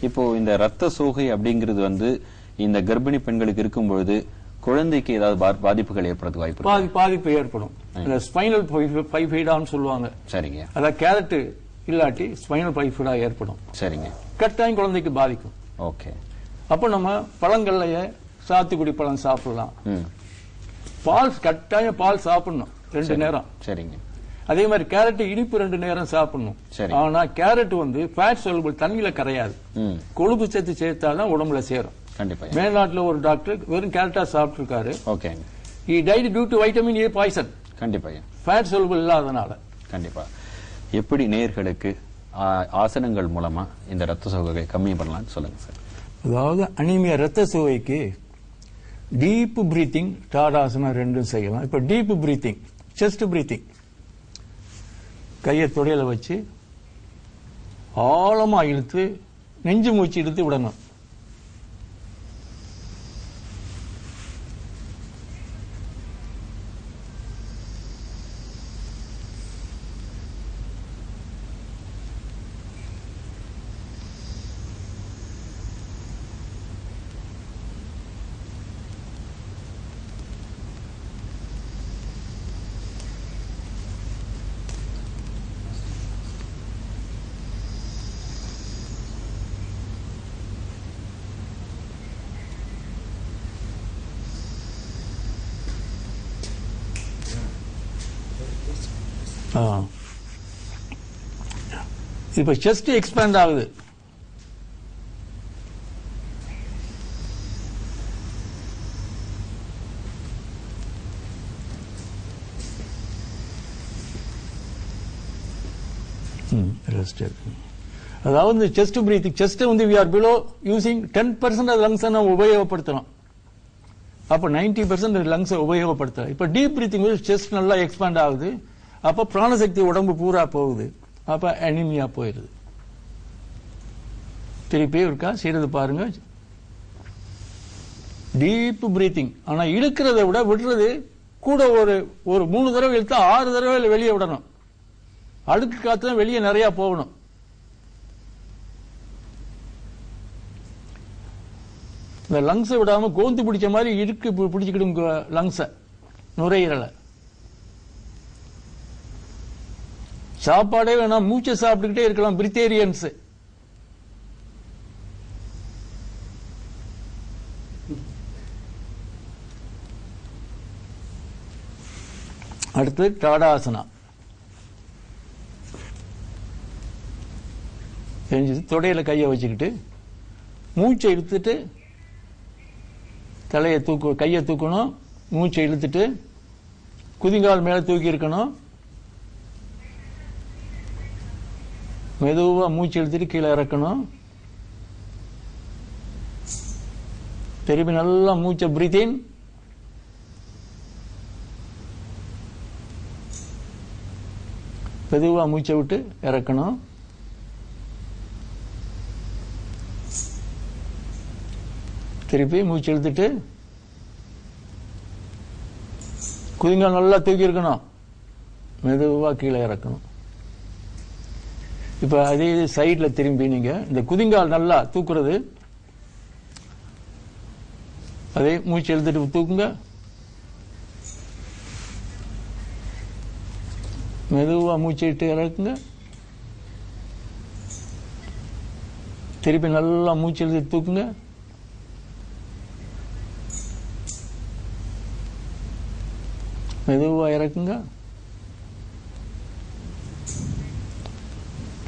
இப்போ இந்த ரத்த சோகை அப்படிங்கிறது வந்து இந்த கர்ப்பிணி பெண்களுக்கு இருக்கும் பொழுது குழந்தைக்கு ஏதாவது பாதிப்புகள் ஏற்படுறதுக்கு வாய்ப்பு பாதிப்பு ஏற்படும். ஸ்பைனல் பைஃபைடான்னு சொல்லுவாங்க. சரிங்க. அதாவது கேரட் இல்லாட்டி ஸ்பைனல் பைஃபைடா ஏற்படும். சரிங்க. கட்டாயம் குழந்தைக்கு பாதிக்கும். ஓகே. அப்ப நம்ம பழங்கள்லயே சாத்துக்குடி பழம் சாப்பிடலாம். பால் கட்டாயம் பால் சாப்பிடணும் 2 நேரம். சரிங்க. அதே மாதிரி கேரட் இனிப்பு 2 நேரம் சாப்பிடணும். ஆனா கேரட் வந்து ஃபேட் சொல்லும்போது தண்ணியில கரையாது. கொழுப்பு சத்து சேர்த்தாதான் உடம்புல சேரும். மேல்நாட்டுல ஒரு டாக்டர் வெறும் கேரட்டா சாப்பிட்டு இருக்காரு. He died due to vitamin A poison. கண்டிப்பா. ஃபேட் சொல்லும்போது இல்லாதனால. கண்டிப்பா. எப்படி நேயர்களுக்கு ஆசனங்கள் மூலமா இந்த ரத்த சோகையை கம்மி பண்ணலாம் சொல்லுங்க சார். அதாவது அனீமியா ரத்த சோகைக்கு டீப் பிரீத்திங் டாடாசனம் 2 செய்யலாம். இப்ப டீப் பிரீத்திங் செஸ்ட் பிரீத்திங் கையை தொடையில வச்சு ஆழமா இழுத்து நெஞ்சு மூச்சு இழுத்து விடணும். இப்ப செஸ்ட் எக்ஸ்பேண்ட் ஆகுது. அதாவது செஸ்ட் பிரீத்திங் செஸ்ட் வந்து we are below using 10% of lungs நம்ம உபயோகப்படுத்தணும். அப்ப 90% லங்ஸ் உபயோகப்படுத்தலாம். இப்ப டீப் பிரீத்திங் செஸ்ட் நல்லா எக்ஸ்பேண்ட் ஆகுது. அப்ப பிராணசக்தி உடம்பு பூரா போகுது. அப்ப அனிமியா போயிருது. திருப்பி இருக்கா செய்யறது பாருங்க. Deep breathing. ஆனா இழுக்கிறத விட விடுறது கூட ஒரு 3 தடவை இழுத்தா 6 தடவை வெளியே விடணும். அழுக்கு காத்து வெளியே நிறைய போகணும். இந்த லங்ஸை விடாம கோந்து பிடிச்ச மாதிரி இருக்கு பிடிச்சிக்கிடும் லங்ஸ நுரையீரலை. சாப்பாடே வேணாம் மூச்சை சாப்பிட்டுக்கிட்டே இருக்கலாம் பிரித்தேரியன்ஸ். அடுத்து டாடாசனா செஞ்சு தொடையில கையை வச்சுக்கிட்டு மூச்சை இழுத்துட்டு கையை தூக்கணும். மூச்சை இழுத்துட்டு குதிங்கால் மேல தூக்கி இருக்கணும். மெதுவா மூச்சு இழுத்துட்டு கீழே இறக்கணும். திருப்பி நல்லா மூச்சை பிரீத்திங். மெதுவா மூச்சை விட்டு இறக்கணும். திருப்பி மூச்சு இழுத்துட்டு குதிங்கால் நல்லா தூக்கி இருக்கணும். மெதுவா கீழே இறக்கணும். இப்ப அதே சைட்ல திரும்பி நீங்க இந்த குதிங்கால் நல்லா தூக்குறது. அதே மூச்சு எழுத்துட்டு தூக்குங்க. மெதுவா மூச்சு இட்டு இறக்குங்க. திருப்பி நல்லா மூச்சு எழுதி தூக்குங்க. மெதுவா இறக்குங்க.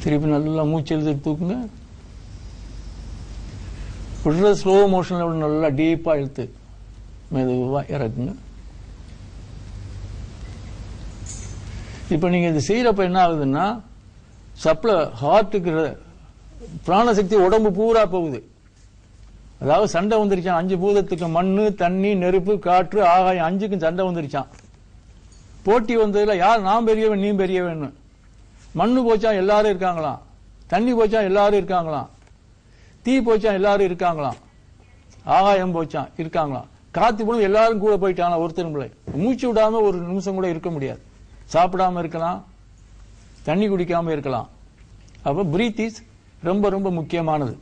திருப்பி நல்லா மூச்சு எழுதி தூக்குங்க. விடுற ஸ்லோ மோஷன்ல நல்லா டீப்பா இழுத்து மெதுவா இறக்குங்க. இப்ப நீங்க இது செய்யறப்ப என்ன ஆகுதுன்னா சப்ளை ஹார்ட்டுக்கு பிராணசக்தி உடம்பு பூரா போகுது. அதாவது சண்டை வந்துருச்சான் 5 பூதத்துக்கு மண்ணு தண்ணி நெருப்பு காற்று ஆகாயம் 5க்கும் சண்டை வந்துருச்சான். போட்டி வந்ததுல யார் நான் பெரியவன் நீ பெரியவன். மண்ணு போச்சா எல்லாரும் இருக்காங்களாம். தண்ணி போச்சா எல்லாரும் இருக்காங்களாம். தீ போச்சா எல்லாரும் இருக்காங்களாம். ஆகாயம் போச்சா இருக்காங்களாம். காத்து போனது எல்லாரும் கூட போயிட்டாங்க. ஒருத்தரும் மூச்சு விடாம ஒரு நிமிஷம் கூட இருக்க முடியாது. சாப்பிடாம இருக்கலாம், தண்ணி குடிக்காம இருக்கலாம். அப்ப பிரீத் இஸ் ரொம்ப ரொம்ப முக்கியமானது.